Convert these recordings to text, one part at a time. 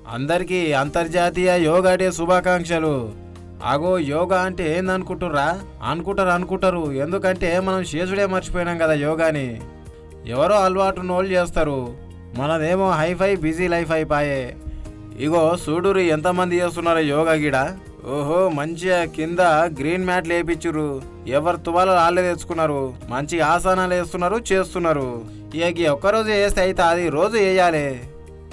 అందరికీ అంతర్జాతీయ యోగా డే శుభాకాంక్షలు. అగో యోగా అంటే ఏందనుకుంటుర్రా? అనుకుంటారు. ఎందుకంటే మనం చేసుడే మర్చిపోయినాం కదా యోగాని. ఎవరో అలవాటు నోళ్ళు చేస్తారు, మనదేమో హైఫై బిజీ లైఫ్ అయిపోయే. ఇగో చూడురు ఎంతమంది చేస్తున్నారో యోగా గిడ. ఓహో మంచిగా కింద గ్రీన్ మ్యాట్లు వేయించురు, ఎవరు తువాలు వాళ్ళే తెచ్చుకున్నారు, మంచి ఆసనాలు వేస్తున్నారు చేస్తున్నారు. ఇక ఒక్కరోజు వేస్తే అయితే అది రోజు వేయాలి,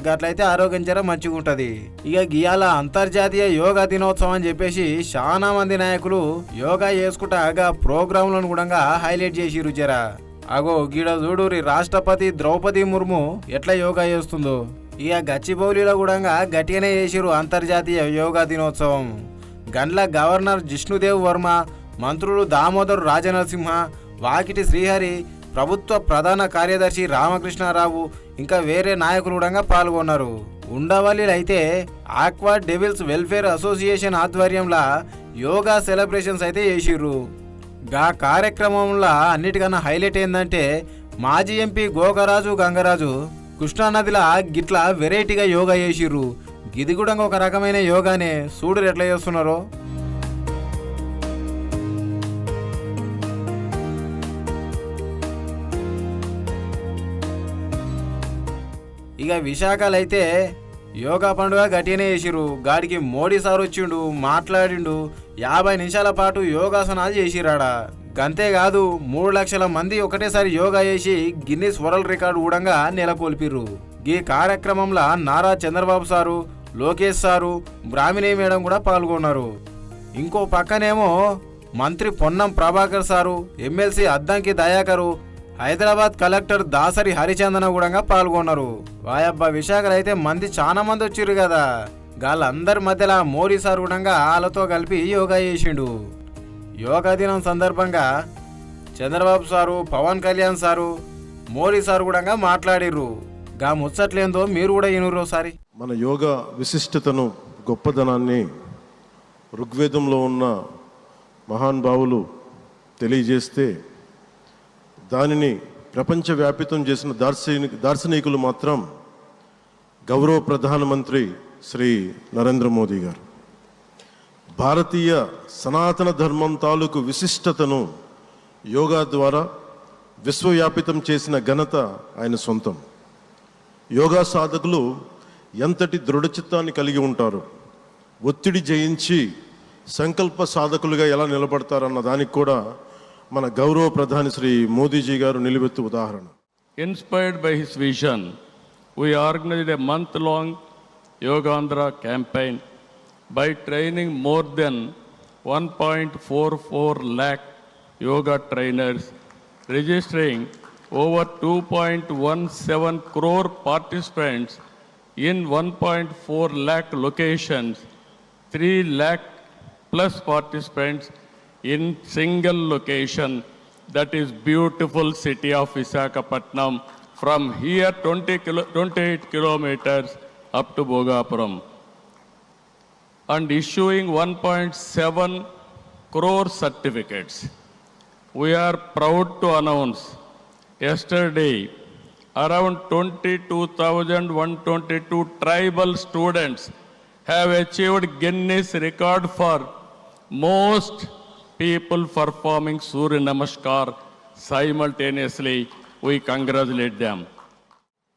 గట్లయితే ఆరోగ్యం జర మంచిగా ఉంటుంది. ఇక గియాల అంతర్జాతీయ యోగా దినోత్సవం అని చెప్పేసి చాలా మంది నాయకులు యోగా చేసుకుంటా ప్రోగ్రాంలను కూడా హైలైట్ చేసిరు జర. అగో గిడ చూడురి రాష్ట్రపతి ద్రౌపది ముర్ము ఎట్లా యోగా చేస్తుందో. ఇక గచ్చిబౌలిలో కూడా గట్టిగానే చేసిరు అంతర్జాతీయ యోగా దినోత్సవం. గండ్ల గవర్నర్ జిష్ణుదేవ్ వర్మ, మంత్రులు దామోదర్ రాజనరసింహ, వాకిటి శ్రీహరి, ప్రభుత్వ ప్రధాన కార్యదర్శి రామకృష్ణారావు ఇంకా వేరే నాయకులు కూడా పాల్గొన్నారు. ఉండవల్లిలో అయితే ఆక్వా డెవిల్స్ వెల్ఫేర్ అసోసియేషన్ ఆధ్వర్యంలో యోగా సెలబ్రేషన్స్ అయితే చేసిర్రు. గా కార్యక్రమంలో అన్నిటికన్నా హైలైట్ ఏంటంటే మాజీ ఎంపీ గోగరాజు గంగరాజు కృష్ణానదిలో గిట్లా వెరైటీగా యోగా చేసిర్రు. ఇది కూడా ఒక రకమైన యోగానే, చూడు ఎట్లా చేస్తున్నారో. ఇక విశాఖలో అయితే యోగా పండుగ గట్టిగానే చేసిరు. గాడికి మోడీ సార్ వచ్చిండు, మాట్లాడిండు, 50 నిమిషాల పాటు యోగాసనాలు చేసిరాడ. గంతేకాదు 3 లక్షల మంది ఒకటేసారి యోగా చేసి గిన్నిస్ వరల్డ్ రికార్డు కూడా నెలకొల్పిర్రు. ఈ కార్యక్రమంలో Nara Chandrababu sir, Lokesh sir, Brahmani madam కూడా పాల్గొన్నారు. ఇంకో పక్కనేమో మంత్రి Ponnam Prabhakar sir, MLC Addanki Dayakar, Hyderabad collector Dasari Harichandana కూడా పాల్గొన్నారు. వాయబ్బా విశాఖలో అయితే మంది చాలా మంది వచ్చిర్రు కదా. వాళ్ళందరి మధ్యలో మోడీ సార్ కూడా వాళ్ళతో కలిపి యోగా చేసిండు. యోగా దినం సందర్భంగా Chandrababu sir, Pawan Kalyan sir, Modi sir కూడా మాట్లాడిర్రు. గా ముచ్చట్లేందో మీరు కూడా వినురు ఒకసారి. మన యోగా విశిష్టతను, గొప్పదనాన్ని ఋగ్వేదంలో ఉన్న మహానుభావులు తెలియజేస్తే దానిని ప్రపంచవ్యాపితం చేసిన దార్శనికులు మాత్రం గౌరవ ప్రధానమంత్రి శ్రీ నరేంద్ర మోదీ గారు. భారతీయ సనాతన ధర్మం తాలూకు విశిష్టతను యోగా ద్వారా విశ్వవ్యాపితం చేసిన ఘనత ఆయన సొంతం. యోగా సాధకులు ఎంతటి దృఢచిత్తాన్ని కలిగి ఉంటారు, ఒత్తిడి జయించి సంకల్ప సాధకులుగా ఎలా నిలబడతారన్న దానికి కూడా మన గౌరవ ప్రధాని శ్రీ మోదీజీ గారు నిలువెత్తు ఉదాహరణ. Inspired by his vision, we organized a month-long Yogandhra campaign by training more than 1.44 lakh yoga trainers, registering over 2.17 crore participants in 1.4 lakh locations, 3 lakh plus participants in single location, that is beautiful city of Visakhapatnam. From here 28 kilometers up to Bhogapuram, and issuing 1.7 crore certificates. We are proud to announce yesterday around 22,122 tribal students have achieved Guinness record for most people performing Surya Namaskar simultaneously. We congratulate them.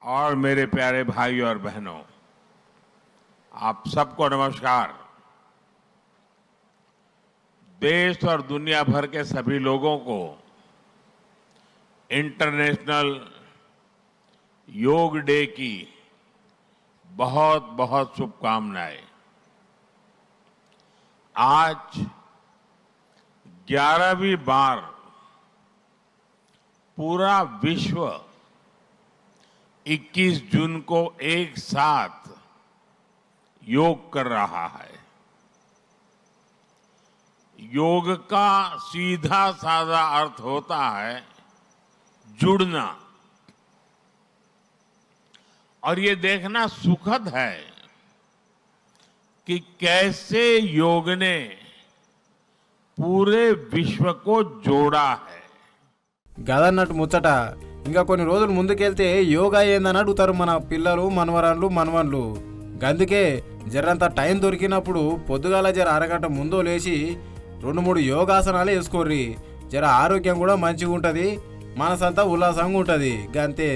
और मेरे प्यारे भाइयों और बहनों, आप सबको नमस्कार। देश और दुनिया भर के सभी लोगों को इंटरनेशनल योग डे की बहुत बहुत शुभकामनाएं। आज 11वीं बार पूरा विश्व 21 जून को एक साथ योग कर रहा है। योग का सीधा साधा अर्थ होता है जुड़ना, और ये देखना सुखद है कि कैसे योग ने पूरे विश्व को जोड़ा है. గదన్నట్టు ముచ్చట. ఇంకా కొన్ని రోజులు ముందుకెళ్తే యోగా ఏందని అడుగుతారు మన పిల్లలు, మనవరాళ్ళు, మనవన్లు. గందుకే జరంత టైం దొరికినప్పుడు పొద్దుగాల జర అరగంట ముందో లేచి 2-3 యోగాసనాలు వేసుకోర్రి. జర ఆరోగ్యం కూడా మంచిగా ఉంటుంది, మనసంతా ఉల్లాసంగా ఉంటుంది. గంతే.